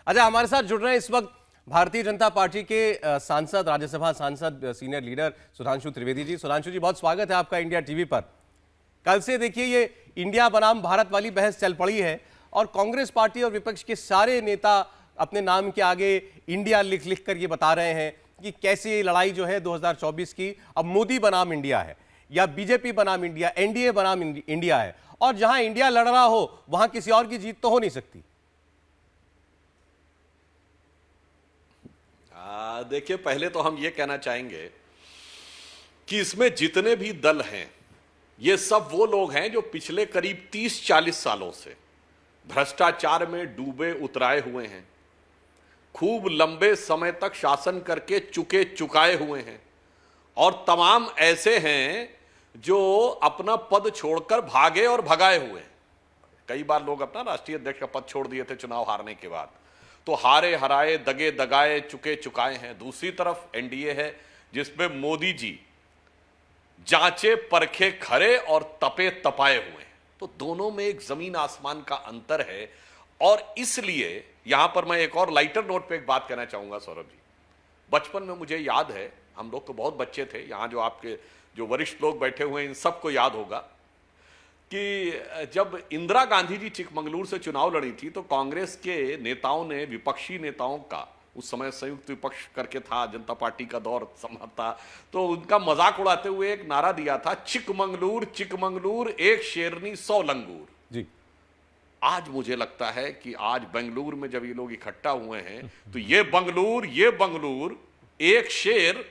अच्छा, हमारे साथ जुड़ रहे हैं इस वक्त भारतीय जनता पार्टी के सांसद, राज्यसभा सांसद, सीनियर लीडर सुधांशु त्रिवेदी जी। सुधांशु जी, बहुत स्वागत है आपका इंडिया टीवी पर। कल से देखिए ये इंडिया बनाम भारत वाली बहस चल पड़ी है और कांग्रेस पार्टी और विपक्ष के सारे नेता अपने नाम के आगे इंडिया लिख लिख कर ये बता रहे हैं कि कैसे ये लड़ाई जो है 2024 की अब मोदी बनाम इंडिया है या बीजेपी बनाम इंडिया, एनडीए बनाम इंडिया है, और जहां इंडिया लड़ रहा हो वहां किसी और की जीत तो हो नहीं सकती। देखिए, पहले तो हम ये कहना चाहेंगे कि इसमें जितने भी दल हैं ये सब वो लोग हैं जो पिछले करीब 30-40 सालों से भ्रष्टाचार में डूबे उतराए हुए हैं, खूब लंबे समय तक शासन करके चुकाए हुए हैं, और तमाम ऐसे हैं जो अपना पद छोड़कर भागे और भगाए हुए हैं। कई बार लोग अपना राष्ट्रीय अध्यक्ष का पद छोड़ दिए थे चुनाव हारने के बाद, तो हारे हराए, दगे दगाए, चुकाए हैं। दूसरी तरफ एनडीए है जिसमें मोदी जी जांचे परखे खरे और तपे तपाए हुए हैं। तो दोनों में एक जमीन आसमान का अंतर है। और इसलिए यहां पर मैं एक और लाइटर नोट पे एक बात कहना चाहूंगा सौरभ जी। बचपन में मुझे याद है, हम लोग तो बहुत बच्चे थे, यहां जो आपके जो वरिष्ठ लोग बैठे हुए हैं इन सबको याद होगा कि जब इंदिरा गांधी जी चिकमंगलूर से चुनाव लड़ी थी तो कांग्रेस के नेताओं ने, विपक्षी नेताओं का, उस समय संयुक्त विपक्ष करके था, जनता पार्टी का दौर संभव था, तो उनका मजाक उड़ाते हुए एक नारा दिया था, चिकमंगलूर चिकमंगलूर एक शेरनी 100 लंगूर जी। आज मुझे लगता है कि आज बेंगलुरु में जब ये लोग इकट्ठा हुए हैं तो ये बंगलूर एक शेर,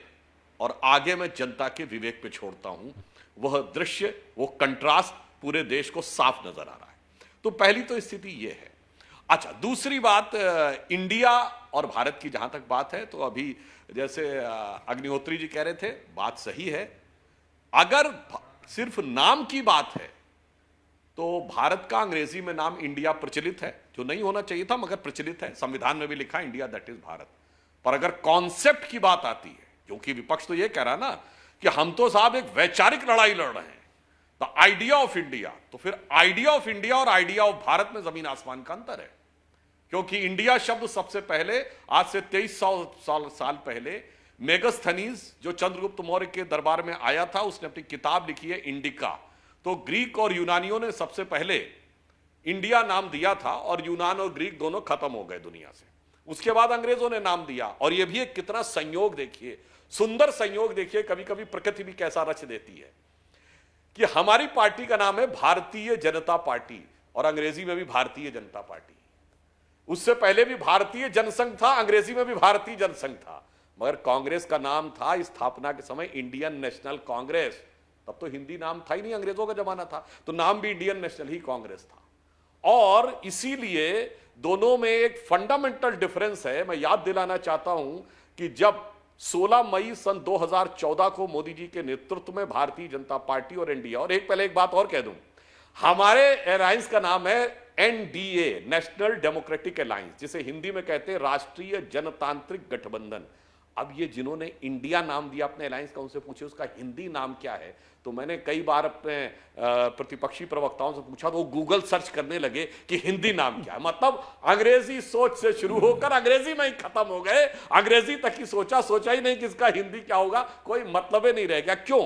और आगे मैं जनता के विवेक पे छोड़ता हूं, वह दृश्य, वो कंट्रास्ट पूरे देश को साफ नजर आ रहा है। तो पहली तो स्थिति यह है। अच्छा, दूसरी बात, इंडिया और भारत की जहां तक बात है, तो अभी जैसे अग्निहोत्री जी कह रहे थे, बात सही है। अगर सिर्फ नाम की बात है तो भारत का अंग्रेजी में नाम इंडिया प्रचलित है, जो नहीं होना चाहिए था मगर प्रचलित है, संविधान में भी लिखा इंडिया दैट इज भारत। पर अगर कॉन्सेप्ट की बात आती है, क्योंकि विपक्ष तो यह कह रहा ना कि हम तो साहब एक वैचारिक लड़ाई लड़ रहे हैं, द आइडिया ऑफ इंडिया, तो फिर आइडिया ऑफ इंडिया और आइडिया ऑफ भारत में जमीन आसमान का अंतर है। क्योंकि इंडिया शब्द सबसे पहले, आज से 2300 साल पहले, मेगस्थनीज जो चंद्रगुप्त मौर्य के दरबार में आया था, उसने अपनी किताब लिखी है इंडिका। तो ग्रीक और यूनानियों ने सबसे पहले इंडिया नाम दिया था, और यूनान और ग्रीक दोनों खत्म हो गए दुनिया से। उसके बाद अंग्रेजों ने नाम दिया, और यह भी एक कितना संयोग देखिए, सुंदर संयोग देखिए, कभी कभी प्रकृति भी कैसा रच देती है कि हमारी पार्टी का नाम है भारतीय जनता पार्टी, और अंग्रेजी में भी भारतीय जनता पार्टी। उससे पहले भी भारतीय जनसंघ था, अंग्रेजी में भी भारतीय जनसंघ था, मगर कांग्रेस का नाम था स्थापना के समय इंडियन नेशनल कांग्रेस। तब तो हिंदी नाम था ही नहीं, अंग्रेजों का जमाना था, तो नाम भी इंडियन नेशनल ही कांग्रेस था। और इसीलिए दोनों में एक फंडामेंटल डिफरेंस है। मैं याद दिलाना चाहता हूं कि जब 16 मई सन 2014 को मोदी जी के नेतृत्व में भारतीय जनता पार्टी और एनडीए, और पहले एक बात और कह दूं, हमारे अलायंस का नाम है एनडीए, नेशनल डेमोक्रेटिक अलायंस, जिसे हिंदी में कहते हैं राष्ट्रीय जनतांत्रिक गठबंधन। अब ये जिन्होंने इंडिया नाम दिया अपने अलायंस का, उनसे पूछे उसका हिंदी नाम क्या है। तो मैंने कई बार अपने प्रतिपक्षी प्रवक्ताओं से पूछा, तो वो गूगल सर्च करने लगे कि हिंदी नाम क्या है। मतलब अंग्रेजी सोच से शुरू होकर अंग्रेजी में ही खत्म हो गए, अंग्रेजी तक ही सोचा ही नहीं कि इसका हिंदी क्या होगा, कोई मतलब ही नहीं रह गया। क्यों?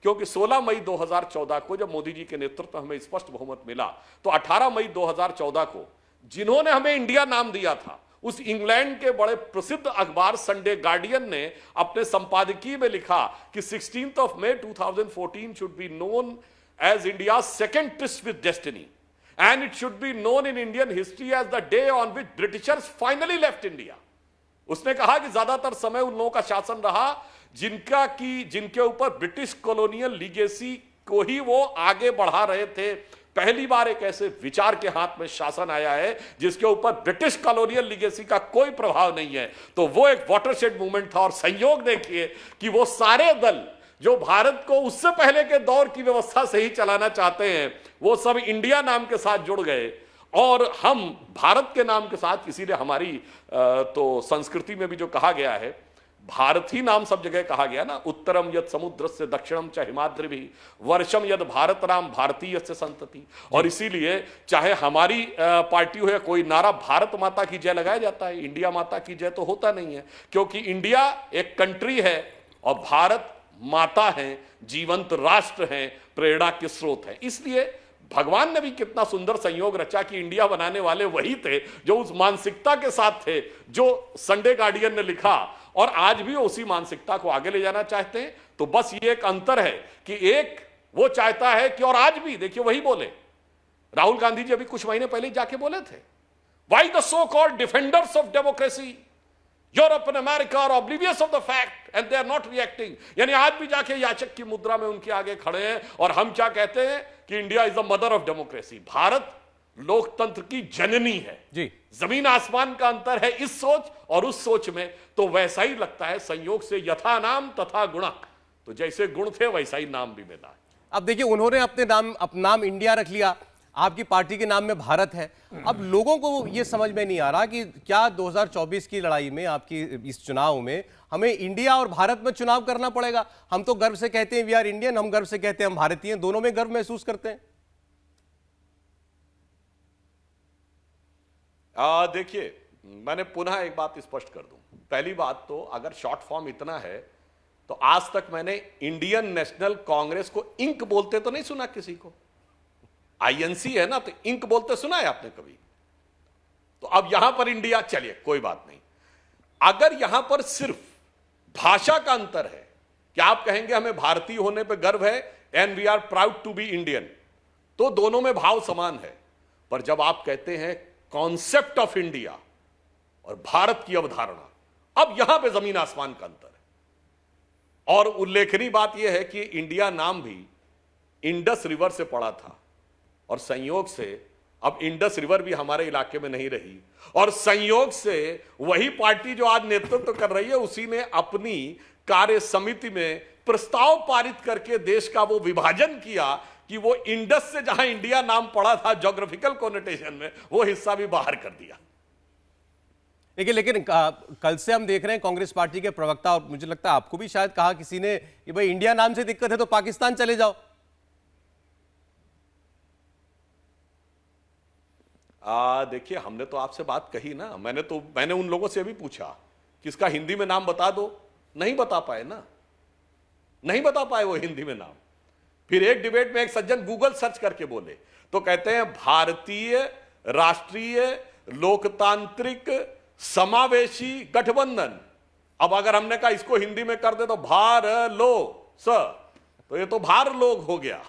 क्योंकि 16 मई 2014 को जब मोदी जी के नेतृत्व में हमें स्पष्ट बहुमत मिला, तो 18 मई 2014 को जिन्होंने हमें इंडिया नाम दिया था, उस इंग्लैंड के बड़े प्रसिद्ध अखबार संडे गार्डियन ने अपने संपादकीय में लिखा कि 16 May 2014 should be known as India second tryst with destiny, and it should be known in Indian history as the day on which Britishers finally left India. उसने कहा कि ज्यादातर समय उन लोगों का शासन रहा जिनके ऊपर ब्रिटिश कॉलोनियल लीगेसी को ही वो आगे बढ़ा रहे थे। पहली बार एक ऐसे विचार के हाथ में शासन आया है जिसके ऊपर ब्रिटिश कॉलोनियल लीगेसी का कोई प्रभाव नहीं है। तो वो एक वाटरशेड मूवमेंट था। और संयोग देखिए कि वो सारे दल जो भारत को उससे पहले के दौर की व्यवस्था से ही चलाना चाहते हैं, वो सब इंडिया नाम के साथ जुड़ गए, और हम भारत के नाम के साथ। इसीलिए हमारी तो संस्कृति में भी जो कहा गया है, भारत ही नाम सब जगह कहा गया ना, उत्तरम यद समुद्र से दक्षिणम च हिमाद्रि भी वर्षम यद भारत राम भारतीय से संतति। और इसीलिए चाहे हमारी पार्टी हो या कोई नारा भारत माता की जय लगाया जाता है, इंडिया माता की जय तो होता नहीं है, क्योंकि इंडिया एक कंट्री है और भारत माता है, जीवंत राष्ट्र है, प्रेरणा के स्रोत है। इसलिए भगवान ने भी कितना सुंदर संयोग रचा कि इंडिया बनाने वाले वही थे जो उस मानसिकता के साथ थे जो संडे गार्डियन ने लिखा, और आज भी उसी मानसिकता को आगे ले जाना चाहते हैं। तो बस ये एक अंतर है कि एक वो चाहता है कि, और आज भी देखिए वही बोले, राहुल गांधी जी अभी कुछ महीने पहले जाके बोले थे, why the so called defenders of democracy Europe and America are oblivious of the fact and they are not reacting. यानी आज भी जाके याचक की मुद्रा में उनके आगे खड़े हैं, और हम क्या कहते हैं कि India is the mother of democracy, Bharat लोकतंत्र की जननी है जी। जमीन आसमान का अंतर है इस सोच और उस सोच में। तो वैसा ही लगता है संयोग से, यथा नाम तथा गुणा, तो जैसे गुण थे वैसा ही नाम भी मिला है। अब देखिए उन्होंने अपना नाम इंडिया रख लिया, आपकी पार्टी के नाम में भारत है। अब लोगों को ये समझ में नहीं आ रहा कि क्या 2024 की लड़ाई में, आपकी इस चुनाव में, हमें इंडिया और भारत में चुनाव करना पड़ेगा। हम तो गर्व से कहते हैं वी आर इंडियन, हम गर्व से कहते हैं हम भारतीय हैं, दोनों में गर्व महसूस करते हैं। देखिए मैंने पुनः एक बात स्पष्ट कर दूं। पहली बात तो अगर शॉर्ट फॉर्म इतना है तो आज तक मैंने इंडियन नेशनल कांग्रेस को इंक बोलते तो नहीं सुना किसी को। आईएनसी है ना, तो इंक बोलते सुना है आपने कभी? तो अब यहां पर इंडिया, चलिए कोई बात नहीं। अगर यहां पर सिर्फ भाषा का अंतर है कि आप कहेंगे हमें भारतीय होने पर गर्व है and we are proud to be Indian, तो दोनों में भाव समान है। पर जब आप कहते हैं कॉन्सेप्ट ऑफ इंडिया और भारत की अवधारणा, अब यहां पे जमीन आसमान का अंतर है। और उल्लेखनीय बात यह है कि इंडिया नाम भी इंडस रिवर से पड़ा था, और संयोग से अब इंडस रिवर भी हमारे इलाके में नहीं रही, और संयोग से वही पार्टी जो आज नेतृत्व कर रही है उसी ने अपनी कार्य समिति में प्रस्ताव पारित करके देश का वो विभाजन किया कि वो इंडस से जहां इंडिया नाम पड़ा था ज्योग्राफिकल कोनोटेशन में, वो हिस्सा भी बाहर कर दिया। लेकिन कल से हम देख रहे हैं कांग्रेस पार्टी के प्रवक्ता, और मुझे लगता है आपको भी शायद कहा किसी ने कि भाई इंडिया नाम से दिक्कत है तो पाकिस्तान चले जाओ। देखिए हमने तो आपसे बात कही ना, मैंने उन लोगों से भी पूछा कि इसका हिंदी में नाम बता दो, नहीं बता पाए ना, नहीं बता पाए वो हिंदी में नाम। फिर एक डिबेट में एक सज्जन गूगल सर्च करके बोले तो कहते हैं भारतीय राष्ट्रीय लोकतांत्रिक समावेशी गठबंधन। अब अगर हमने कहा इसको हिंदी में कर दे तो भार लो स, तो ये तो भार लोग हो गया।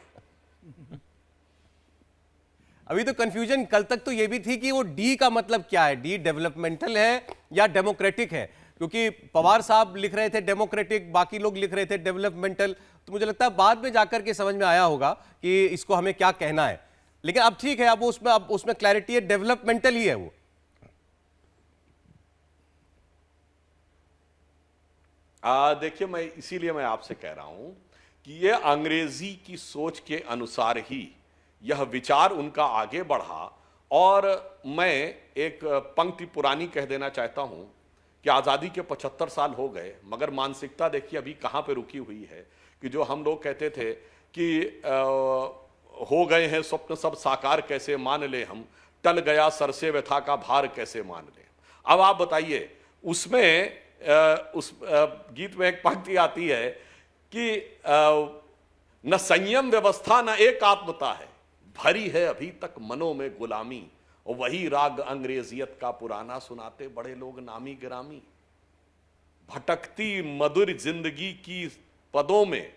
अभी तो कंफ्यूजन कल तक तो ये भी थी कि वो डी का मतलब क्या है, डी डेवलपमेंटल है या डेमोक्रेटिक है, क्योंकि पवार साहब लिख रहे थे डेमोक्रेटिक, बाकी लोग लिख रहे थे डेवलपमेंटल। तो मुझे लगता है बाद में जाकर के समझ में आया होगा कि इसको हमें क्या कहना है। लेकिन अब ठीक है, अब उसमें क्लैरिटी है, डेवलपमेंटल ही है वो। देखिए इसीलिए मैं आपसे कह रहा हूं कि ये अंग्रेजी की सोच के अनुसार ही यह विचार उनका आगे बढ़ा। और मैं एक पंक्ति पुरानी कह देना चाहता हूं कि आज़ादी के 75 साल हो गए, मगर मानसिकता देखिए अभी कहां पे रुकी हुई है कि जो हम लोग कहते थे कि हो गए हैं स्वप्न सब साकार कैसे मान ले हम, टल गया सर से व्यथा का भार कैसे मान ले। अब आप बताइए, उसमें उस गीत में एक पंक्ति आती है कि न संयम व्यवस्था न एकात्मता है, भरी है अभी तक मनों में गुलामी, और वही राग अंग्रेजियत का पुराना सुनाते बड़े लोग नामी गिरामी। भटकती मधुर जिंदगी की पदों में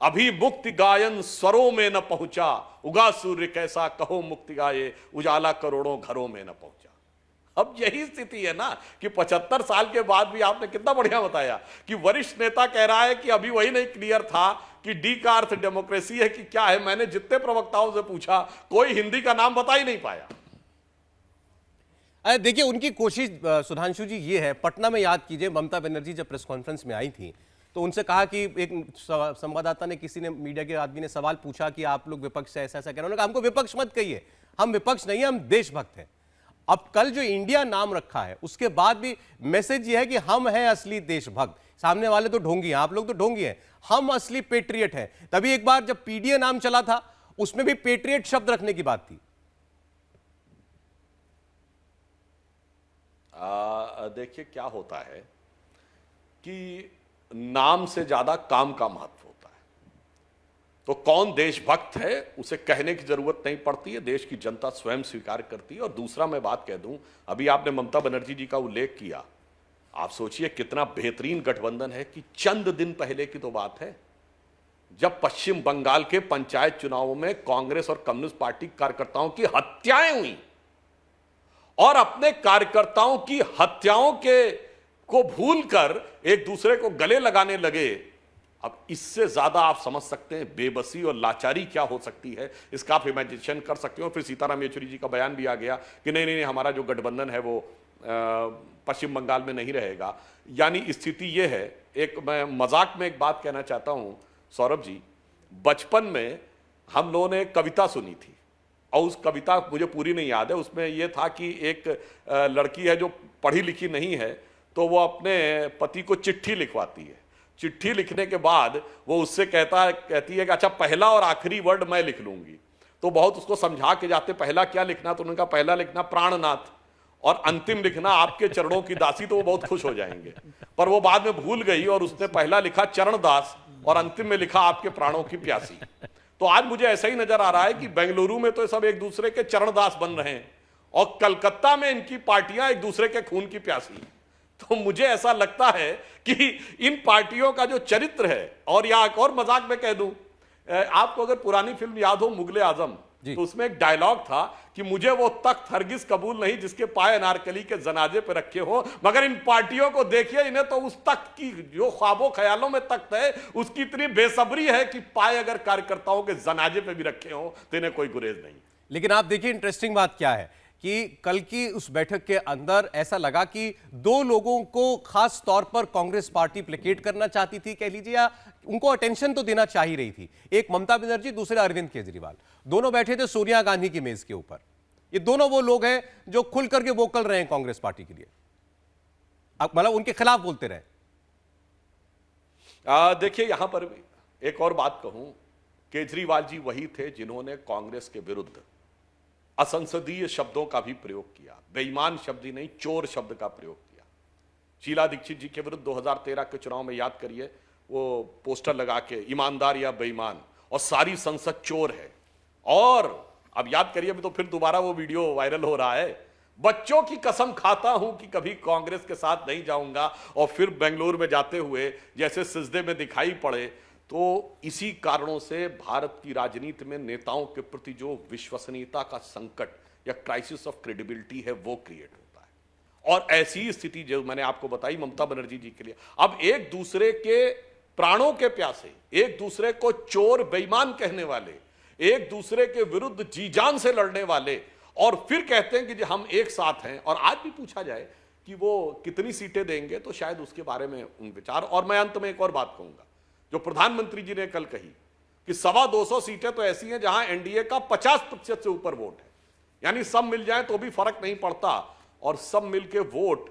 अभी मुक्ति गायन स्वरों में न पहुंचा, उगा सूर्य कैसा कहो मुक्ति गाये, उजाला करोड़ों घरों में न पहुंचा। अब यही स्थिति है ना कि 75 साल के बाद भी आपने कितना बढ़िया बताया कि वरिष्ठ नेता कह रहा है कि अभी वही नहीं क्लियर था कि डी का अर्थ डेमोक्रेसी है कि क्या है। मैंने जितने प्रवक्ताओं से पूछा कोई हिंदी का नाम बता ही नहीं पाया। देखिए उनकी कोशिश सुधांशु जी ये है, पटना में याद कीजिए ममता बनर्जी जब प्रेस कॉन्फ्रेंस में आई थी तो उनसे कहा कि एक संवाददाता ने, किसी ने, मीडिया के आदमी ने सवाल पूछा कि आप लोग विपक्ष से ऐसा ऐसा कह रहे हैं। उन्होंने कहा हमको विपक्ष मत कहिए, हम विपक्ष नहीं है, हम देशभक्त हैं। अब कल जो इंडिया नाम रखा है उसके बाद भी मैसेज ये है कि हम हैं असली देशभक्त। सामने वाले तो ढोंगी हैं, आप लोग तो ढोंगी हैं, हम असली पेट्रियट हैं। तभी एक बार जब पीडीए नाम चला था उसमें भी पेट्रियट शब्द रखने की बात थी। देखिए क्या होता है कि नाम से ज्यादा काम का महत्व होता है। तो कौन देशभक्त है उसे कहने की जरूरत नहीं पड़ती है, देश की जनता स्वयं स्वीकार करती है। और दूसरा मैं बात कह दूं, अभी आपने ममता बनर्जी जी का उल्लेख किया, आप सोचिए कितना बेहतरीन गठबंधन है कि चंद दिन पहले की तो बात है जब पश्चिम बंगाल के पंचायत चुनावों में कांग्रेस और कम्युनिस्ट पार्टी कार्यकर्ताओं की हत्याएं हुई और अपने कार्यकर्ताओं की हत्याओं को भूलकर एक दूसरे को गले लगाने लगे। अब इससे ज्यादा आप समझ सकते हैं बेबसी और लाचारी क्या हो सकती है, इसका आप इमेजिनेशन कर सकते हो। फिर सीताराम येचुरी जी का बयान भी आ गया कि नहीं नहीं हमारा जो गठबंधन है वो पश्चिम बंगाल में नहीं रहेगा। यानी स्थिति यह है, एक मैं मजाक में एक बात कहना चाहता हूं सौरभ जी, बचपन में हम लोगों ने एक कविता सुनी थी और उस कविता मुझे पूरी नहीं याद है, उसमें यह था कि एक लड़की है जो पढ़ी लिखी नहीं है तो वो अपने पति को चिट्ठी लिखवाती है। चिट्ठी लिखने के बाद वो उससे कहती है कि अच्छा पहला और आखिरी वर्ड मैं लिख लूंगी। तो बहुत उसको समझा के जाते पहला क्या लिखना, तो उन्होंने कहा पहला लिखना प्राणनाथ और अंतिम लिखना आपके चरणों की दासी, तो वो बहुत खुश हो जाएंगे। पर वो बाद में भूल गई और उसने पहला लिखा चरणदास और अंतिम में लिखा आपके प्राणों की प्यासी। तो आज मुझे ऐसा ही नजर आ रहा है कि बेंगलुरु में तो सब एक दूसरे के चरणदास बन रहे हैं और कलकत्ता में इनकी पार्टियां एक दूसरे के खून की प्यासी। तो मुझे ऐसा लगता है कि इन पार्टियों का जो चरित्र है, और या एक और मजाक में कह दूं, आपको अगर पुरानी फिल्म याद हो मुगले आजम, तो उसमें एक डायलॉग था कि मुझे वो तख्त हरगिज कबूल नहीं जिसके पाए अनारकली के जनाजे पे रखे हो, मगर इन पार्टियों को देखिए, इन्हें तो उस तख्त की जो ख्वाबों ख्यालों में तख्त है उसकी इतनी बेसब्री है कि पाए अगर कार्यकर्ताओं के जनाजे पे भी रखे हो तो इन्हें कोई गुरेज नहीं। लेकिन आप देखिए इंटरेस्टिंग बात क्या है कि कल की उस बैठक के अंदर ऐसा लगा कि दो लोगों को खास तौर पर कांग्रेस पार्टी प्लेकेट करना चाहती थी, कह लीजिए, या उनको अटेंशन तो देना चाह ही रही थी। एक ममता बनर्जी, दूसरे अरविंद केजरीवाल, दोनों बैठे थे सोनिया गांधी की मेज के ऊपर। ये दोनों वो लोग हैं जो खुल करके वोकल रहे हैं कांग्रेस पार्टी के लिए, मतलब उनके खिलाफ बोलते रहे। देखिए यहां पर एक और बात कहूं, केजरीवाल जी वही थे जिन्होंने कांग्रेस के विरुद्ध असंसदीय शब्दों का भी प्रयोग किया, बेईमान शब्द ही नहीं चोर शब्द का प्रयोग किया। शीला दीक्षित जी के विरुद्ध 2013 के चुनाव में याद करिए, वो पोस्टर लगा के ईमानदार या बेईमान, और सारी संसद चोर है। और अब याद करिए, अभी तो फिर दोबारा वो वीडियो वायरल हो रहा है, बच्चों की कसम खाता हूं कि कभी कांग्रेस के साथ नहीं जाऊंगा, और फिर बेंगलुरु में जाते हुए जैसे सिजदे में दिखाई पड़े। तो इसी कारणों से भारत की राजनीति में नेताओं के प्रति जो विश्वसनीयता का संकट या क्राइसिस ऑफ क्रेडिबिलिटी है वो क्रिएट होता है। और ऐसी स्थिति जो मैंने आपको बताई ममता बनर्जी जी के लिए, अब एक दूसरे के प्राणों के प्यासे, एक दूसरे को चोर बेईमान कहने वाले, एक दूसरे के विरुद्ध जी जान से लड़ने वाले, और फिर कहते हैं कि हम एक साथ हैं। और आज भी पूछा जाए कि वो कितनी सीटें देंगे तो शायद उसके बारे में उन विचार। और मैं अंत में एक और बात कहूंगा जो प्रधानमंत्री जी ने कल कही कि 225 सीटें तो ऐसी हैं जहां एनडीए का 50% से ऊपर वोट है, यानी सब मिल जाए तो भी फर्क नहीं पड़ता। और सब मिलके वोट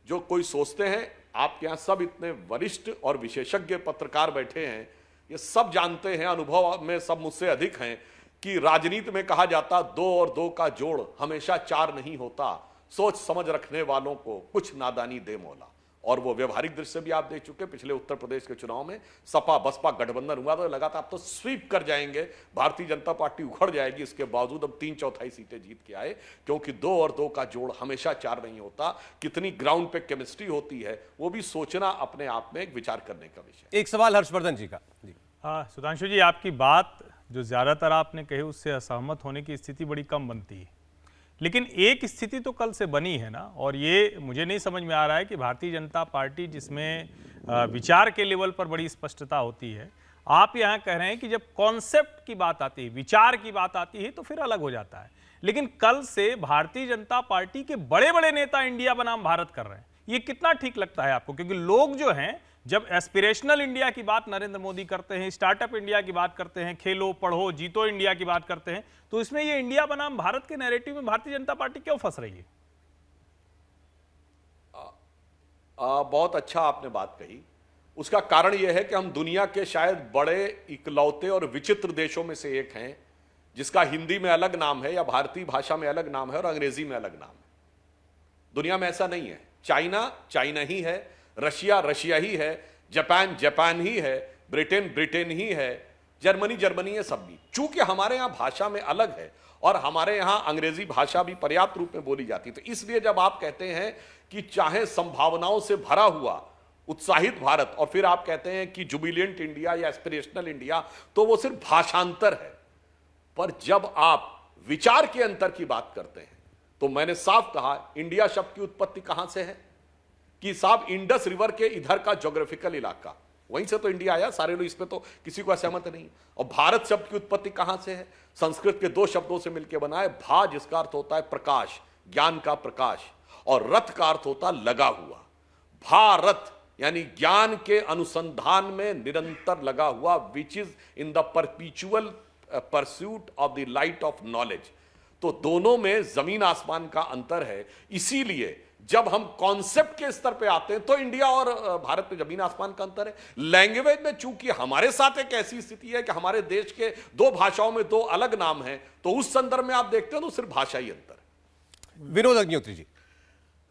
जो कोई सोचते हैं, आपके यहां सब इतने वरिष्ठ और विशेषज्ञ पत्रकार बैठे हैं, ये सब जानते हैं, अनुभव में सब मुझसे अधिक हैं, कि राजनीति में कहा जाता 2 और 2 का जोड़ हमेशा 4 नहीं होता, सोच समझ रखने वालों को कुछ नादानी दे मौला। और वो व्यवहारिक दृश्य भी आप देख चुके, पिछले उत्तर प्रदेश के चुनाव में सपा बसपा गठबंधन हुआ तो लगा था अब तो स्वीप कर जाएंगे, भारतीय जनता पार्टी उखड़ जाएगी। इसके बावजूद अब 3/4 सीटें जीत के आए, क्योंकि 2 और 2 का जोड़ हमेशा 4 नहीं होता। कितनी ग्राउंड पे केमिस्ट्री होती है वो भी सोचना अपने आप में एक विचार करने का विषय। एक सवाल हर्षवर्धन जी का। जी सुधांशु जी, आपकी बात जो ज्यादातर आपने कही उससे असहमत होने की स्थिति बड़ी कम बनती है, लेकिन एक स्थिति तो कल से बनी है ना, और ये मुझे नहीं समझ में आ रहा है कि भारतीय जनता पार्टी जिसमें विचार के लेवल पर बड़ी स्पष्टता होती है, आप यहाँ कह रहे हैं कि जब कॉन्सेप्ट की बात आती है, विचार की बात आती है तो फिर अलग हो जाता है। लेकिन कल से भारतीय जनता पार्टी के बड़े बड़े नेता इंडिया बनाम भारत कर रहे हैं, ये कितना ठीक लगता है आपको? क्योंकि लोग जो हैं जब एस्पिरेशनल इंडिया की बात नरेंद्र मोदी करते हैं, स्टार्टअप इंडिया की बात करते हैं, खेलो पढ़ो जीतो इंडिया की बात करते हैं, तो इसमें ये इंडिया बनाम भारत के नैरेटिव में भारतीय जनता पार्टी क्यों फंस रही है? बहुत अच्छा आपने बात कही। उसका कारण यह है कि हम दुनिया के शायद बड़े इकलौते और विचित्र देशों में से एक हैं जिसका हिंदी में अलग नाम है या भारतीय भाषा में अलग नाम है और अंग्रेजी में अलग नाम है। दुनिया में ऐसा नहीं है। चाइना चाइना ही है, रशिया रशिया ही है, जापान जापान ही है, ब्रिटेन ब्रिटेन ही है, जर्मनी जर्मनी है, सब भी। चूंकि हमारे यहां भाषा में अलग है और हमारे यहां अंग्रेजी भाषा भी पर्याप्त रूप में बोली जाती है, तो इसलिए जब आप कहते हैं कि चाहे संभावनाओं से भरा हुआ उत्साहित भारत और फिर आप कहते हैं कि जुबिलियंट इंडिया या एस्पिरेशनल इंडिया, तो वो सिर्फ भाषांतर है। पर जब आप विचार के अंतर की बात करते हैं तो मैंने साफ कहा इंडिया शब्द की उत्पत्ति कहां से है कि साहब इंडस रिवर के इधर का ज्योग्राफिकल इलाका, वहीं से तो इंडिया आया। सारे लोग इस पे तो किसी को असहमत नहीं। और भारत शब्द की उत्पत्ति कहां से है? संस्कृत के दो शब्दों से मिलकर बना है। भा जिसका अर्थ होता है प्रकाश, ज्ञान का प्रकाश, और रथ का अर्थ होता लगा हुआ। भारत यानी ज्ञान के अनुसंधान में निरंतर लगा हुआ, which is in the परपीचुअल pursuit of the light of knowledge. तो दोनों में जमीन आसमान का अंतर है। इसीलिए जब हम कॉन्सेप्ट के स्तर पे आते हैं तो इंडिया और भारत में जमीन आसमान का अंतर है। लैंग्वेज में चूंकि हमारे साथ एक ऐसी स्थिति है कि हमारे देश के दो भाषाओं में दो अलग नाम हैं, तो उस संदर्भ में आप देखते हो तो सिर्फ भाषाई अंतर है। विनोद अग्निहोत्री जी,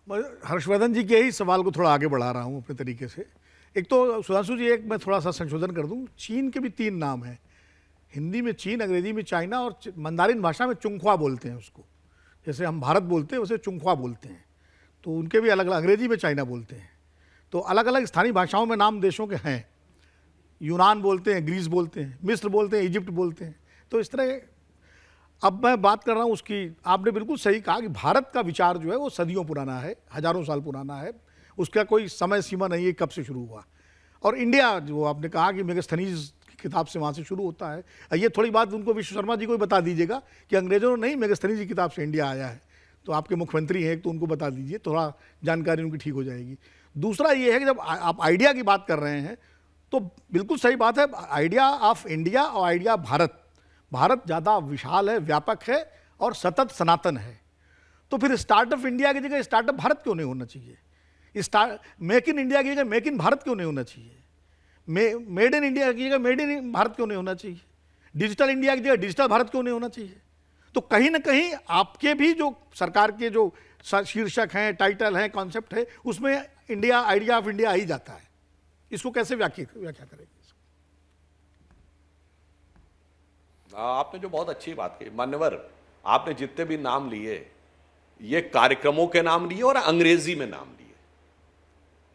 मैं हर्षवर्धन जी के ही सवाल को थोड़ा आगे बढ़ा रहा हूं अपने तरीके से। एक तो सुधांशु जी, एक मैं थोड़ा सा संशोधन कर दूं, चीन के भी 3 नाम हैं। हिंदी में चीन, अंग्रेजी में चाइना, और मंदारिन भाषा में चुंख्वा बोलते हैं उसको। जैसे हम भारत बोलते हैं वैसे चुंख्वा बोलते हैं, तो उनके भी अलग अलग, अंग्रेजी में चाइना बोलते हैं। तो अलग अलग स्थानीय भाषाओं में नाम देशों के हैं। यूनान बोलते हैं, ग्रीस बोलते हैं, मिस्र बोलते हैं, इजिप्ट बोलते हैं। तो इस तरह अब मैं बात कर रहा हूँ उसकी, आपने बिल्कुल सही कहा कि भारत का विचार जो है वो सदियों पुराना है, हजारों साल पुराना है। उसका कोई समय सीमा नहीं है कब से शुरू हुआ। और इंडिया जो आपने कहा कि मेगास्थनीज की किताब से वहाँ से शुरू होता है। ये थोड़ी बात उनको विश्व शर्मा जी को भी बता दीजिएगा कि अंग्रेजों ने नहीं, मेगास्थनीज की किताब से इंडिया आया है। तो आपके मुख्यमंत्री हैं तो उनको बता दीजिए, थोड़ा जानकारी उनकी ठीक हो जाएगी। दूसरा ये है कि जब आप आइडिया की बात कर रहे हैं तो बिल्कुल सही बात है। आइडिया ऑफ इंडिया और आइडिया भारत, भारत ज़्यादा विशाल है, व्यापक है और सतत सनातन है। तो फिर स्टार्टअप इंडिया की जगह स्टार्टअप भारत क्यों नहीं होना चाहिए? मेक इन इंडिया की जगह मेक इन भारत क्यों नहीं होना चाहिए? मेड इन इंडिया की जगह मेड इन भारत क्यों नहीं होना चाहिए? डिजिटल इंडिया की जगह डिजिटल भारत क्यों नहीं होना चाहिए? तो कहीं ना कहीं आपके भी जो सरकार के जो शीर्षक हैं, टाइटल हैं, कॉन्सेप्ट है, उसमें इंडिया, आइडिया ऑफ इंडिया आ ही जाता है। इसको कैसे व्याख्या करेंगे? आपने जो बहुत अच्छी बात कही मान्यवर, आपने जितने भी नाम लिए ये कार्यक्रमों के नाम लिए और अंग्रेजी में नाम लिए।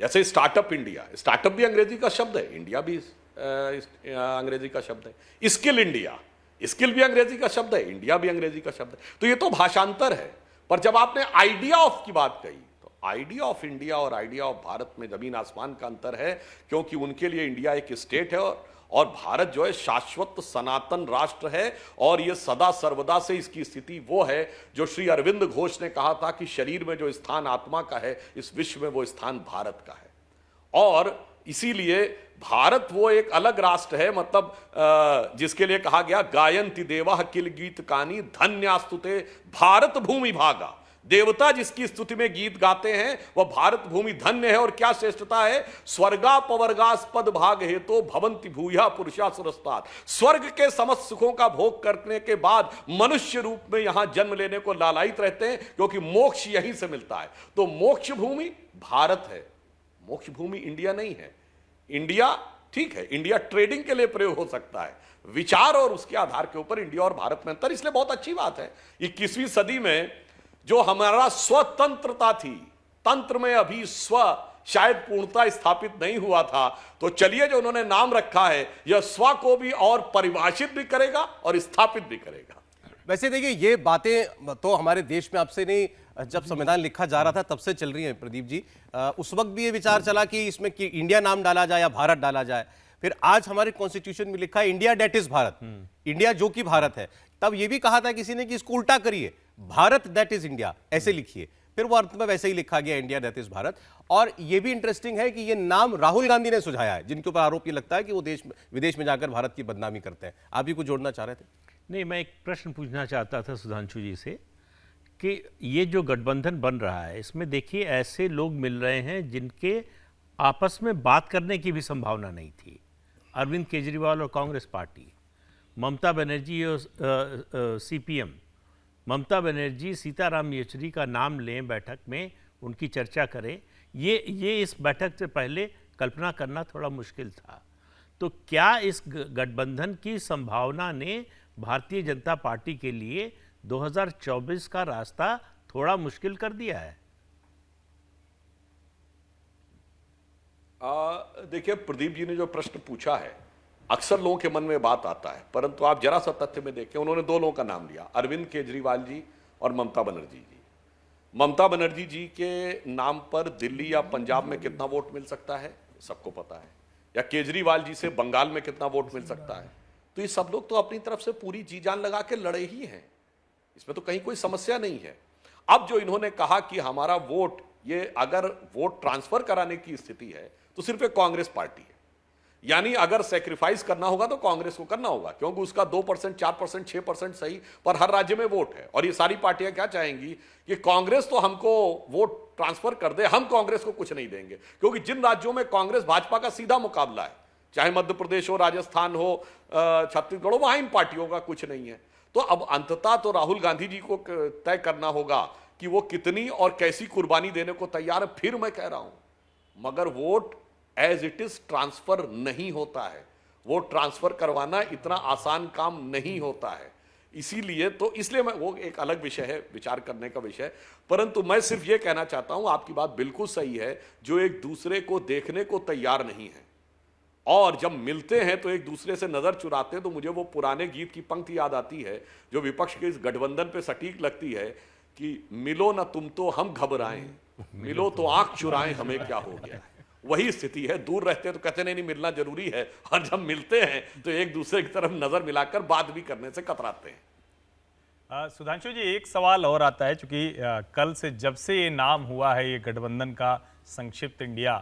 जैसे स्टार्टअप इंडिया, स्टार्टअप भी अंग्रेजी का शब्द है, इंडिया भी अंग्रेजी का शब्द है। स्किल इंडिया, स्किल भी अंग्रेजी का शब्द है, इंडिया भी अंग्रेजी का शब्द है। तो ये तो भाषांतर है। पर जब आपने आइडिया ऑफ की बात कही तो आइडिया ऑफ इंडिया और आइडिया ऑफ भारत में जमीन आसमान का अंतर है, क्योंकि उनके लिए इंडिया एक स्टेट है और भारत जो है शाश्वत सनातन राष्ट्र है। और ये सदा सर्वदा से इसकी स्थिति वो है जो श्री अरविंद घोष ने कहा था कि शरीर में जो स्थान आत्मा का है, इस विश्व में वो स्थान भारत का है। और इसीलिए भारत वो एक अलग राष्ट्र है, मतलब जिसके लिए कहा गया गायन्ति देवा किल गीत कानी धन्यास्तुते भारत भूमि भागा। देवता जिसकी स्तुति में गीत गाते हैं वह भारत भूमि धन्य है। और क्या श्रेष्ठता है? स्वर्गा पवर्गास्पद भाग हेतु भवंति भूया पुरुषा सुरस्तात्। स्वर्ग के समस्त सुखों का भोग करने के बाद मनुष्य रूप में यहां जन्म लेने को लालायित रहते हैं, क्योंकि मोक्ष यहीं से मिलता है। तो मोक्ष भूमि भारत है, मोक्ष भूमि इंडिया नहीं है। इंडिया ठीक है, इंडिया ट्रेडिंग के लिए प्रयोग हो सकता है, विचार और उसके आधार के ऊपर इंडिया और भारत में अंतर। इसलिए बहुत अच्छी बात है 21वीं सदी में जो हमारा स्वतंत्रता थी, तंत्र में अभी स्व शायद पूर्णता स्थापित नहीं हुआ था, तो चलिए जो उन्होंने नाम रखा है यह स्व को भी और परिभाषित भी करेगा और स्थापित भी करेगा। वैसे देखिए ये बातें तो हमारे देश में आपसे नहीं, जब संविधान लिखा जा रहा था तब से चल रही है प्रदीप जी। उस वक्त भी ये विचार चला कि इसमें कि इंडिया नाम डाला जाए या भारत डाला जाए। फिर आज हमारे कॉन्स्टिट्यूशन में लिखा है India that is Bharat, India जो कि भारत है। तब ये भी कहा था किसी ने कि इसको उल्टा करिए, भारत दैट इज इंडिया, ऐसे लिखिए। फिर वो अर्थ में वैसे ही लिखा गया इंडिया दैट इज भारत। और ये भी इंटरेस्टिंग है कि ये नाम राहुल गांधी ने सुझाया है, जिनके ऊपर आरोप ये लगता है कि वो विदेश में जाकर भारत की बदनामी करते हैं। आप भी कुछ जोड़ना चाह रहे थे? नहीं, मैं एक प्रश्न पूछना चाहता था सुधांशु जी से कि ये जो गठबंधन बन रहा है, इसमें देखिए ऐसे लोग मिल रहे हैं जिनके आपस में बात करने की भी संभावना नहीं थी। अरविंद केजरीवाल और कांग्रेस पार्टी, ममता बनर्जी और सीपीएम। ममता बनर्जी सीताराम येचुरी का नाम लें बैठक में, उनकी चर्चा करें, ये इस बैठक से पहले कल्पना करना थोड़ा मुश्किल था। तो क्या इस गठबंधन की संभावना ने भारतीय जनता पार्टी के लिए 2024 का रास्ता थोड़ा मुश्किल कर दिया है? देखिए, प्रदीप जी ने जो प्रश्न पूछा है, अक्सर लोगों के मन में बात आता है, परंतु आप जरा सा तथ्य में देखें, उन्होंने दो लोगों का नाम लिया, अरविंद केजरीवाल जी और ममता बनर्जी जी। ममता बनर्जी जी के नाम पर दिल्ली या पंजाब में कितना वोट मिल सकता है सबको पता है, या केजरीवाल जी से बंगाल में कितना वोट मिल सकता है। तो ये सब लोग तो अपनी तरफ से पूरी जी जान लगा के लड़े ही हैं, इसमें तो कहीं कोई समस्या नहीं है। अब जो इन्होंने कहा कि हमारा वोट, ये अगर वोट ट्रांसफर कराने की स्थिति है तो सिर्फ एक कांग्रेस पार्टी है, यानी अगर सेक्रीफाइस करना होगा तो कांग्रेस को करना होगा, क्योंकि उसका 2%, 4%, 6% सही पर हर राज्य में वोट है। और ये सारी पार्टियां क्या चाहेंगी कि कांग्रेस तो हमको वोट ट्रांसफर कर दे, हम कांग्रेस को कुछ नहीं देंगे, क्योंकि जिन राज्यों में कांग्रेस भाजपा का सीधा मुकाबला है, चाहे मध्य प्रदेश हो, राजस्थान हो, छत्तीसगढ़ हो, वहां इन पार्टियों का कुछ नहीं है। तो अब अंततः तो राहुल गांधी जी को तय करना होगा कि वो कितनी और कैसी कुर्बानी देने को तैयार है। फिर मैं कह रहा हूं, मगर vote as it is transfer नहीं होता है, वोट ट्रांसफर करवाना इतना आसान काम नहीं होता है। इसलिए मैं, वो एक अलग विषय है, विचार करने का विषय, परंतु मैं सिर्फ ये कहना चाहता हूं, आपकी बात बिल्कुल सही है, जो एक दूसरे को देखने को तैयार नहीं है और जब मिलते हैं तो एक दूसरे से नजर चुराते हैं। तो मुझे वो पुराने गीत की पंक्ति याद आती है जो विपक्ष के इस गठबंधन पे सटीक लगती है कि मिलो ना तुम तो हम घबराएं, मिलो तो आंख चुराएं, हमें क्या हो गया है। वही स्थिति है, दूर रहते हैं तो कहते नहीं मिलना जरूरी है, और जब मिलते हैं तो एक दूसरे की तरफ नजर मिलाकर बात भी करने से कतराते हैं। सुधांशु जी, एक सवाल और आता है, चूंकि कल से जब से ये नाम हुआ है, ये गठबंधन का संक्षिप्त इंडिया,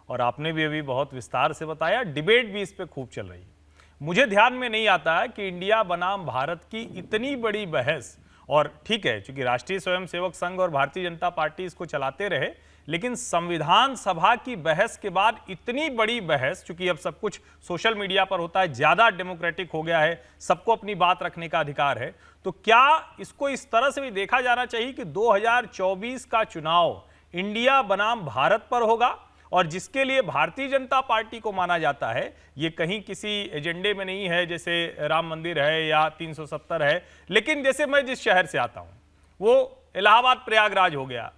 और आपने भी अभी बहुत विस्तार से बताया, डिबेट भी इस पे खूब चल रही है। मुझे ध्यान में नहीं आता है कि इंडिया बनाम भारत की इतनी बड़ी बहस, और ठीक है चूंकि राष्ट्रीय स्वयंसेवक संघ और भारतीय जनता पार्टी इसको चलाते रहे, लेकिन संविधान सभा की बहस के बाद इतनी बड़ी बहस, चूंकि अब सब कुछ सोशल मीडिया पर होता है, ज्यादा डेमोक्रेटिक हो गया है, सबको अपनी बात रखने का अधिकार है, तो क्या इसको इस तरह से भी देखा जाना चाहिए कि 2024 का चुनाव इंडिया बनाम भारत पर होगा, और जिसके लिए भारतीय जनता पार्टी को माना जाता है, ये कहीं किसी एजेंडे में नहीं है, जैसे राम मंदिर है या 370 है, लेकिन जैसे मैं जिस शहर से आता हूं वो इलाहाबाद प्रयागराज हो गया,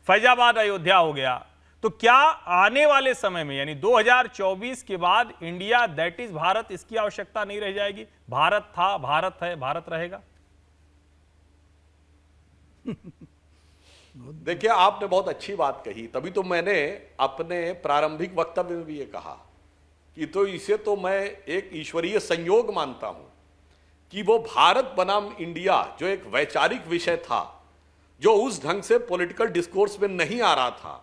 फैजाबाद अयोध्या हो गया, तो क्या आने वाले समय में यानी 2024 के बाद इंडिया दैट इज भारत, इसकी आवश्यकता नहीं रह जाएगी? भारत था, भारत है, भारत रहेगा। देखिए, आपने बहुत अच्छी बात कही, तभी तो मैंने अपने प्रारंभिक वक्तव्य में भी ये कहा कि तो इसे तो मैं एक ईश्वरीय संयोग मानता हूं कि वो भारत बनाम इंडिया जो एक वैचारिक विषय था, जो उस ढंग से पॉलिटिकल डिस्कोर्स में नहीं आ रहा था,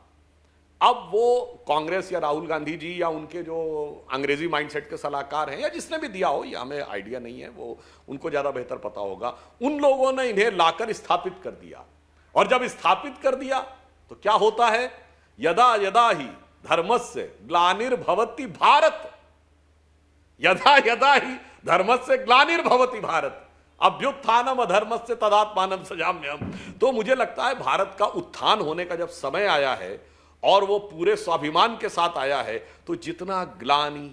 अब वो कांग्रेस या राहुल गांधी जी या उनके जो अंग्रेजी माइंडसेट के सलाहकार हैं, या जिसने भी दिया हो, ये हमें आइडिया नहीं है, वो उनको ज्यादा बेहतर पता होगा, उन लोगों ने इन्हें लाकर स्थापित कर दिया। और जब स्थापित कर दिया तो क्या होता है, यदा यदा ही धर्मस्य ग्लानिर्भवति भारत, यदा यदा ही धर्मस्य ग्लानिर्भवति भारत, अभ्युत्थानम अधर्मस्य तदात्मानं सृजाम्यहम्। तो मुझे लगता है भारत का उत्थान होने का जब समय आया है और वो पूरे स्वाभिमान के साथ आया है, तो जितना ग्लानि,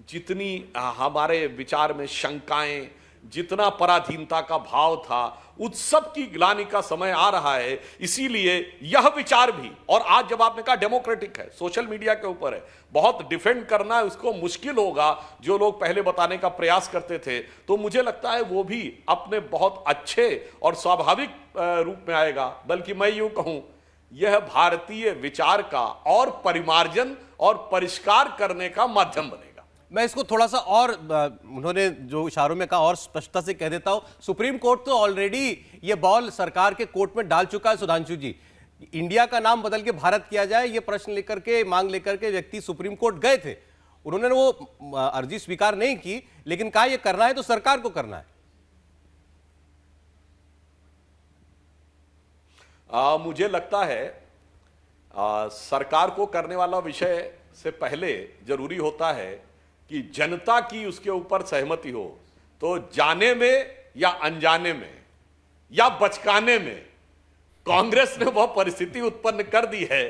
जितनी हमारे विचार में शंकाएं, जितना पराधीनता का भाव था, उस सब की ग्लानि का समय आ रहा है। इसीलिए यह विचार भी, और आज जब आपने कहा डेमोक्रेटिक है, सोशल मीडिया के ऊपर है, बहुत डिफेंड करना उसको मुश्किल होगा जो लोग पहले बताने का प्रयास करते थे, तो मुझे लगता है वो भी अपने बहुत अच्छे और स्वाभाविक रूप में आएगा। बल्कि मैं यूं कहूं, यह भारतीय विचार का और परिमार्जन और परिष्कार करने का माध्यम बनेगा। मैं इसको थोड़ा सा और उन्होंने जो इशारों में कहा और स्पष्टता से कह देता हूं, सुप्रीम कोर्ट तो ऑलरेडी ये बॉल सरकार के कोर्ट में डाल चुका है सुधांशु जी। इंडिया का नाम बदल के भारत किया जाए, ये प्रश्न लेकर के, मांग लेकर के व्यक्ति सुप्रीम कोर्ट गए थे। उन्होंने वो अर्जी स्वीकार नहीं की, लेकिन कहा यह करना है तो सरकार को करना है। मुझे लगता है सरकार को करने वाला विषय से पहले जरूरी होता है कि जनता की उसके ऊपर सहमति हो। तो जाने में या अनजाने में या बचकाने में कांग्रेस ने वह परिस्थिति उत्पन्न कर दी है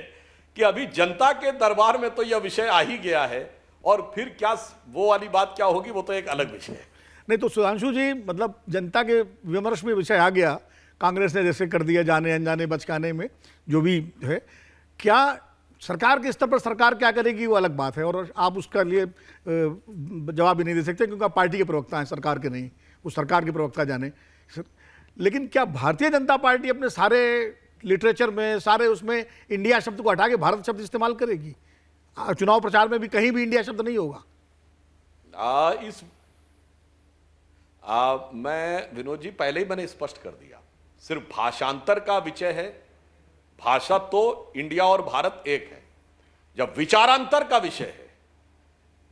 कि अभी जनता के दरबार में तो यह विषय आ ही गया है, और फिर क्या वो वाली बात क्या होगी वो तो एक अलग विषय है। नहीं तो सुधांशु जी, मतलब जनता के विमर्श में विषय आ गया, कांग्रेस ने जैसे कर दिया जाने अनजाने बचकाने में, जो भी है, क्या सरकार के स्तर पर सरकार क्या करेगी वो अलग बात है, और आप उसका लिए जवाब भी नहीं दे सकते क्योंकि आप पार्टी के प्रवक्ता हैं, सरकार के नहीं, वो सरकार के प्रवक्ता जाने। लेकिन क्या भारतीय जनता पार्टी अपने सारे लिटरेचर में, सारे उसमें इंडिया शब्द को हटा के भारत शब्द इस्तेमाल करेगी? चुनाव प्रचार में भी कहीं भी इंडिया शब्द नहीं होगा। मैं विनोद जी पहले ही मैंने स्पष्ट कर दिया, सिर्फ भाषांतर का विषय है। भाषा तो इंडिया और भारत एक है। जब विचारांतर का विषय है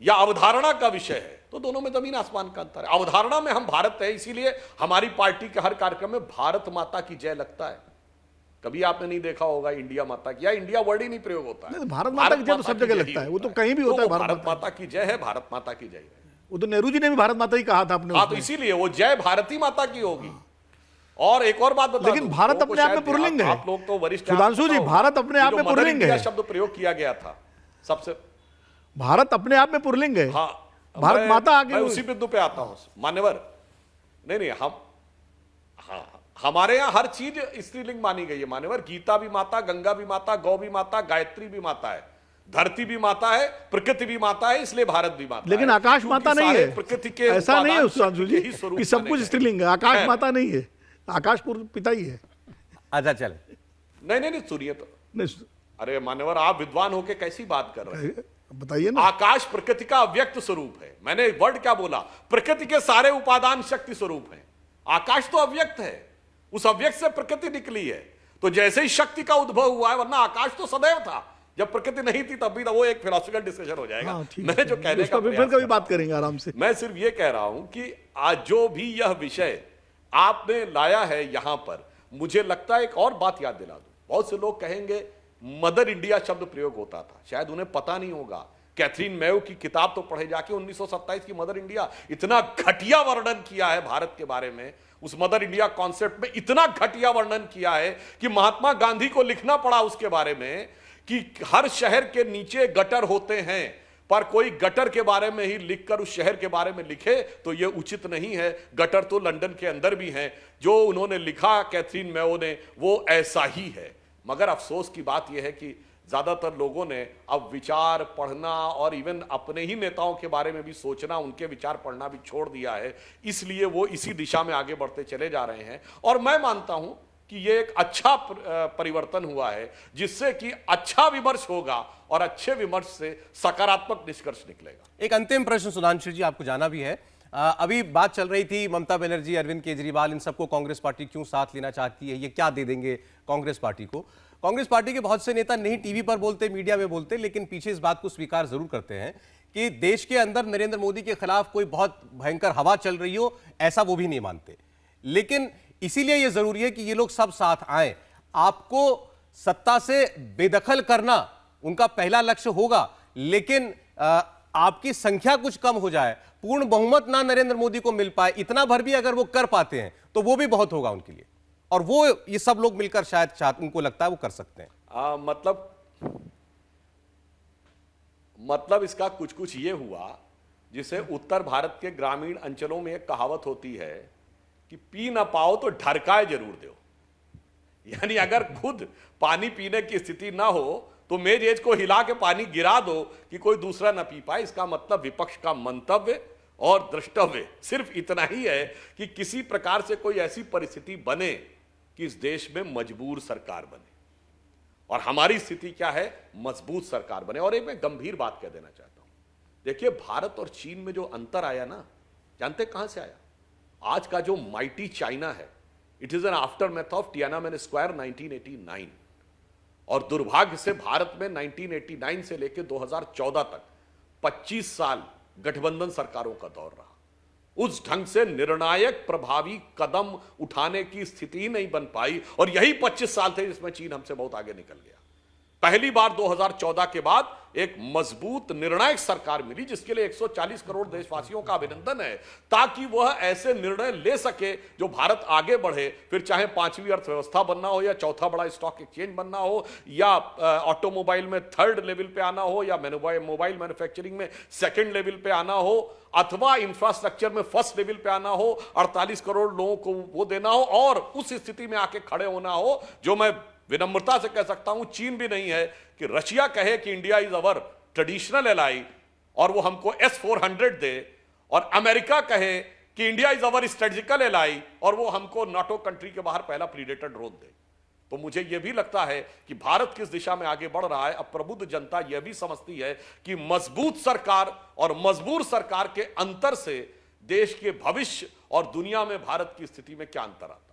या अवधारणा का विषय है तो दोनों में जमीन आसमान का अंतर है। अवधारणा में हम भारत है, इसीलिए हमारी पार्टी के हर कार्यक्रम में भारत माता की जय लगता है। कभी आपने नहीं देखा होगा इंडिया माता की, या इंडिया वर्ड ही नहीं प्रयोग होता है। भारत माता की जय तो सब जगह लगता है, वो तो कहीं भी होता है। भारत माता की जय है, भारत माता की जय है। वो तो नेहरू जी ने भी भारत माता ही कहा था अपने। हाँ, तो इसीलिए वो जय भारती माता की होगी। और एक और बात बता, लेकिन भारत अपने आप में पुल्लिंग है। आप लोग तो वरिष्ठ सुधांशु जी, भारत अपने आप में पुल्लिंग है। शब्द प्रयोग किया गया था सबसे, भारत अपने आप में पुल्लिंग है। हाँ, भारत माता आगे, मैं उसी बिंदु पे आता हूं मान्यवर। नहीं, हम हमारे यहां हर चीज स्त्रीलिंग मानी गई है मान्यवर। गीता भी माता, गंगा भी माता, गौ भी माता, गायत्री भी माता है, धरती भी माता है, प्रकृति भी माता है, इसलिए भारत भी माता है। लेकिन आकाश माता नहीं है। प्रकृति के ऐसा नहीं है सुधांशु जी कि सब कुछ स्त्रीलिंग है। आकाश माता नहीं है, आकाश पिता ही है। अच्छा चले, नहीं सुनिए तो। नहीं, अरे मान्यवर, आप विद्वान होके कैसी बात कर रहे हैं? बताइए ना। आकाश प्रकृति का अव्यक्त स्वरूप है। मैंने वर्ड क्या बोला? प्रकृति के सारे उपादान शक्ति स्वरूप हैं। आकाश तो अव्यक्त है, उस अव्यक्त से प्रकृति निकली है। तो जैसे ही शक्ति का उद्भव हुआ है, वरना आकाश तो सदैव था, जब प्रकृति नहीं थी तब भी था। वो एक फिलोसॉफिकल डिस्कशन हो जाएगा। मैंने जो कहने का फिर कभी बात करेंगे आराम से। मैं सिर्फ ये कह रहा हूं कि आज जो भी यह विषय आपने लाया है यहां पर, मुझे लगता है एक और बात याद दिला दूं। बहुत से लोग कहेंगे मदर इंडिया शब्द प्रयोग होता था, शायद उन्हें पता नहीं होगा। कैथरीन मेयो की किताब तो पढ़े जाके, 1927 की मदर इंडिया। इतना घटिया वर्णन किया है भारत के बारे में, उस मदर इंडिया कॉन्सेप्ट में इतना घटिया वर्णन किया है कि महात्मा गांधी को लिखना पड़ा उसके बारे में कि हर शहर के नीचे गटर होते हैं, पर कोई गटर के बारे में ही लिखकर उस शहर के बारे में लिखे तो यह उचित नहीं है। गटर तो लंदन के अंदर भी हैं। जो उन्होंने लिखा कैथरीन मेयो ने, वो ऐसा ही है। मगर अफसोस की बात यह है कि ज्यादातर लोगों ने अब विचार पढ़ना और इवन अपने ही नेताओं के बारे में भी सोचना, उनके विचार पढ़ना भी छोड़ दिया है। इसलिए वो इसी दिशा में आगे बढ़ते चले जा रहे हैं। और मैं मानता हूं कि ये एक अच्छा परिवर्तन हुआ है, जिससे कि अच्छा विमर्श होगा और अच्छे विमर्श से सकारात्मक निष्कर्ष निकलेगा। एक अंतिम प्रश्न सुधांशु जी, आपको जाना भी है। अभी बात चल रही थी ममता बनर्जी, अरविंद केजरीवाल, इन सबको कांग्रेस पार्टी क्यों साथ लेना चाहती है, ये क्या दे देंगे कांग्रेस पार्टी को। कांग्रेस पार्टी के बहुत से नेता नहीं टीवी पर बोलते, मीडिया में बोलते, लेकिन पीछे इस बात को स्वीकार जरूर करते हैं कि देश के अंदर नरेंद्र मोदी के खिलाफ कोई बहुत भयंकर हवा चल रही हो, ऐसा वो भी नहीं मानते। लेकिन इसीलिए यह जरूरी है कि ये लोग सब साथ आए। आपको सत्ता से बेदखल करना उनका पहला लक्ष्य होगा, लेकिन आपकी संख्या कुछ कम हो जाए, पूर्ण बहुमत ना नरेंद्र मोदी को मिल पाए, इतना भर भी अगर वो कर पाते हैं तो वो भी बहुत होगा उनके लिए। और वो ये सब लोग मिलकर शायद उनको लगता है वो कर सकते हैं। मतलब इसका कुछ कुछ ये हुआ, जिसे उत्तर भारत के ग्रामीण अंचलों में एक कहावत होती है कि पी ना पाओ तो ढरकाए जरूर दो। यानी अगर खुद पानी पीने की स्थिति ना हो तो मेज को हिला के पानी गिरा दो कि कोई दूसरा ना पी पाए। इसका मतलब विपक्ष का मंतव्य और द्रष्टव्य सिर्फ इतना ही है कि किसी प्रकार से कोई ऐसी परिस्थिति बने कि इस देश में मजबूर सरकार बने। और हमारी स्थिति क्या है? मजबूत सरकार बने। और एक मैं गंभीर बात कह देना चाहता हूं। देखिए, भारत और चीन में जो अंतर आया ना, जानते कहां से आया? आज का जो माइटी चाइना है, it is an aftermath of Tiananmen square 1989। और दुर्भाग्य से भारत में 1989 से लेकर 2014 तक 25 साल गठबंधन सरकारों का दौर रहा। उस ढंग से निर्णायक प्रभावी कदम उठाने की स्थिति ही नहीं बन पाई, और यही 25 साल थे जिसमें चीन हमसे बहुत आगे निकल गया। पहली बार 2014 के बाद एक मजबूत निर्णायक सरकार मिली, जिसके लिए 140 करोड़ देशवासियों का अभिनंदन है, ताकि वह ऐसे निर्णय ले सके जो भारत आगे बढ़े। फिर चाहे 5वीं अर्थव्यवस्था बनना हो, या चौथा बड़ा स्टॉक एक्सचेंज बनना हो, या ऑटोमोबाइल में 3rd लेवल पे आना हो, या मोबाइल मैन्युफैक्चरिंग में 2nd लेवल पे आना हो, अथवा इंफ्रास्ट्रक्चर में 1st लेवल पे आना हो, 48 करोड़ लोगों को वो देना हो, और उस स्थिति में आके खड़े होना हो, जो मैं विनम्रता से कह सकता हूं चीन भी नहीं है कि रशिया कहे कि India is our traditional ally और वो हमको S-400 दे, और अमेरिका कहे कि India is our strategical ally और वो हमको नाटो कंट्री के बाहर पहला प्रीडेटर ड्रोन दे। तो मुझे यह भी लगता है कि भारत किस दिशा में आगे बढ़ रहा है। अब प्रबुद्ध जनता यह भी समझती है कि मजबूत सरकार और मजबूर सरकार के अंतर से देश के भविष्य और दुनिया में भारत की स्थिति में क्या अंतर आता है।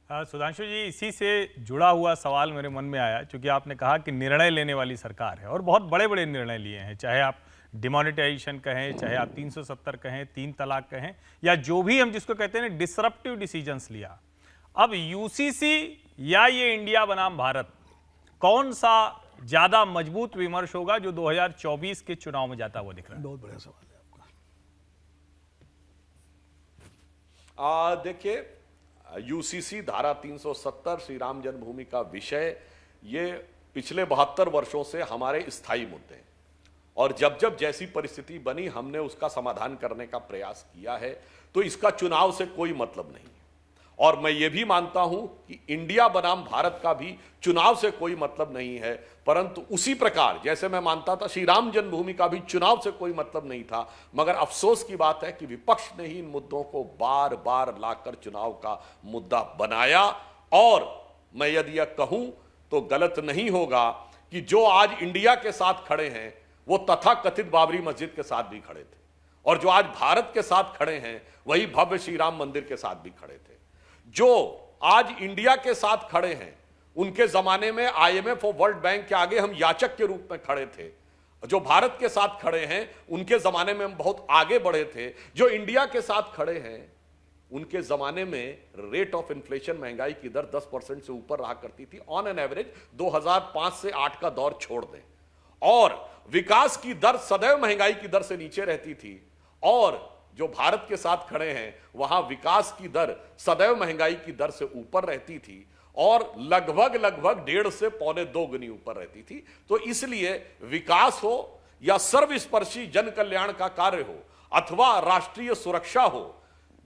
सुधांशु जी, इसी से जुड़ा हुआ सवाल मेरे मन में आया, क्योंकि आपने कहा कि निर्णय लेने वाली सरकार है और बहुत बड़े बड़े निर्णय लिए हैं, चाहे आप डिमोनेटाइजेशन कहें, चाहे आप 370 कहें, 3 तलाक कहें, या जो भी हम जिसको कहते हैं डिसरप्टिव डिसीजंस लिया। अब यूसीसी या ये इंडिया बनाम भारत, कौन सा ज्यादा मजबूत विमर्श होगा जो 2024 के चुनाव में जाता हुआ दिख रहा है? बहुत बड़ा सवाल है आपका। देखिए, यूसीसी धारा 370 श्री राम जन्मभूमि का विषय, ये पिछले 72 वर्षों से हमारे स्थायी मुद्दे हैं, और जब जब जैसी परिस्थिति बनी हमने उसका समाधान करने का प्रयास किया है। तो इसका चुनाव से कोई मतलब नहीं है, और मैं ये भी मानता हूं कि इंडिया बनाम भारत का भी चुनाव से कोई मतलब नहीं है। परंतु उसी प्रकार जैसे मैं मानता था श्री राम जन्मभूमि का भी चुनाव से कोई मतलब नहीं था, मगर अफसोस की बात है कि विपक्ष ने ही इन मुद्दों को बार बार लाकर चुनाव का मुद्दा बनाया। और मैं यदि यह कहूं तो गलत नहीं होगा कि जो आज इंडिया के साथ खड़े हैं वो तथाकथित बाबरी मस्जिद के साथ भी खड़े थे, और जो आज भारत के साथ खड़े हैं वही भव्य श्री राम मंदिर के साथ भी खड़े थे। जो आज इंडिया के साथ खड़े हैं उनके जमाने में IMF और वर्ल्ड बैंक के आगे हम याचक के रूप में खड़े थे। जो भारत के साथ खड़े हैं उनके जमाने में हम बहुत आगे बढ़े थे। जो इंडिया के साथ खड़े हैं उनके जमाने में रेट ऑफ इन्फ्लेशन, महंगाई की दर 10% से ऊपर रहा करती थी ऑन एन एवरेज 2005 से 8 का दौर छोड़ दें, और विकास की दर सदैव महंगाई की दर से नीचे रहती थी। और जो भारत के साथ खड़े हैं वहां विकास की दर सदैव महंगाई की दर से ऊपर रहती थी, और लगभग 1.5 से 1.25 गुनी ऊपर रहती थी। तो इसलिए विकास हो या सर्वस्पर्शी जन कल्याण का कार्य हो अथवा राष्ट्रीय सुरक्षा हो,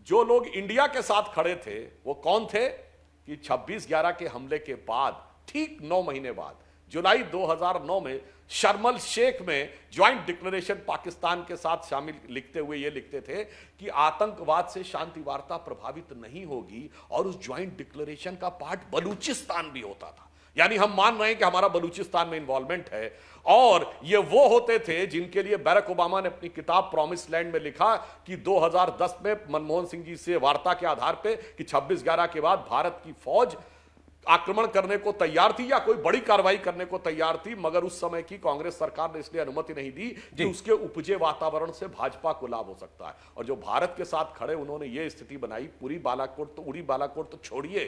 जो लोग इंडिया के साथ खड़े थे वो कौन थे कि 26/11 के हमले के बाद ठीक 9 महीने बाद जुलाई 2009 में शर्मल शेख में ज्वाइंट डिक्लेरेशन पाकिस्तान के साथ शामिल लिखते हुए ये लिखते थे कि आतंकवाद से शांति वार्ता प्रभावित नहीं होगी, और उस ज्वाइंट डिक्लेरेशन का पार्ट बलूचिस्तान भी होता था। यानी हम मान रहे हैं कि हमारा बलूचिस्तान में इन्वॉल्वमेंट है। और ये वो होते थे जिनके लिए बैरक ओबामा ने अपनी किताब प्रॉमिस लैंड में लिखा कि 2010 में मनमोहन सिंह जी से वार्ता के आधार पे कि 26/11 के बाद भारत की फौज आक्रमण करने को तैयार थी या कोई बड़ी कार्रवाई करने को तैयार थी, मगर उस समय की कांग्रेस सरकार ने इसलिए अनुमति नहीं दी कि उसके उपजे वातावरण से भाजपा को लाभ हो सकता है। और जो भारत के साथ खड़े उन्होंने ये स्थिति बनाई, उड़ी बालाकोट तो छोड़िए,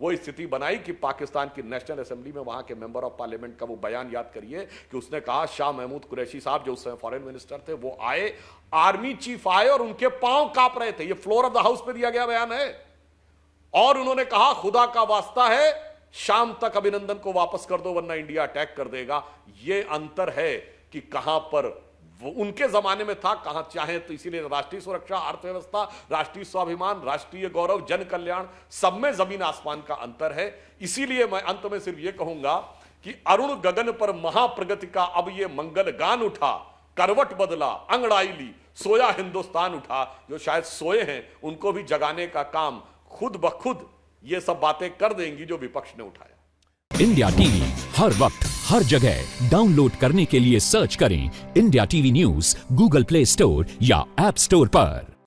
वो स्थिति बनाई कि पाकिस्तान की नेशनल असेंबली में वहां के मेंबर ऑफ पार्लियामेंट का वो बयान याद करिए कि उसने कहा, शाह महमूद कुरैशी साहब जो उस समय फॉरेन मिनिस्टर थे वो आए, आर्मी चीफ आए और उनके पांव कांप रहे थे। ये फ्लोर ऑफ द हाउस पे दिया गया बयान है। और उन्होंने कहा, खुदा का वास्ता है शाम तक अभिनंदन को वापस कर दो वरना इंडिया अटैक कर देगा। ये अंतर है कि कहां पर वो उनके जमाने में था, कहां चाहे तो। इसीलिए राष्ट्रीय सुरक्षा, अर्थव्यवस्था, राष्ट्रीय स्वाभिमान, राष्ट्रीय गौरव, जन कल्याण, सब में जमीन आसमान का अंतर है। इसीलिए मैं अंत में सिर्फ ये कहूंगा कि अरुण गगन पर महाप्रगति का अब ये मंगल गान उठा, करवट बदला अंगड़ाई ली, सोया हिंदुस्तान उठा। जो शायद सोए हैं उनको भी जगाने का काम खुद ब खुद ये सब बातें कर देंगी जो विपक्ष ने उठाया। इंडिया टीवी हर वक्त हर जगह डाउनलोड करने के लिए सर्च करें India TV news Google play store या ऐप स्टोर पर।